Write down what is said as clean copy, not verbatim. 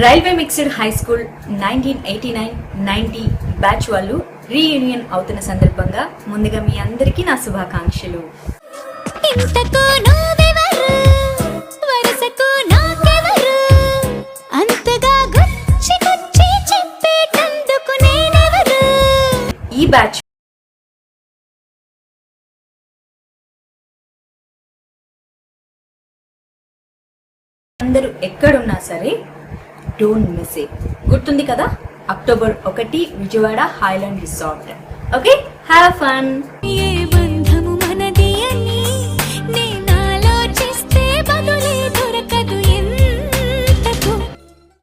Railway mixed high school 1989-90 batch వాళ్ళు reunion అవుతున్న సందర్భంగా ముందుగా మీ అందరికీ నా శుభాకాంక్షలు. ఈ బ్యాచ్ అందరూ ఎక్కడున్నా సరే డోంట్ మిస్ ఇట్. గుర్తుంది కదా, October 1 Vijayawada Highland resort. Okay, have fun.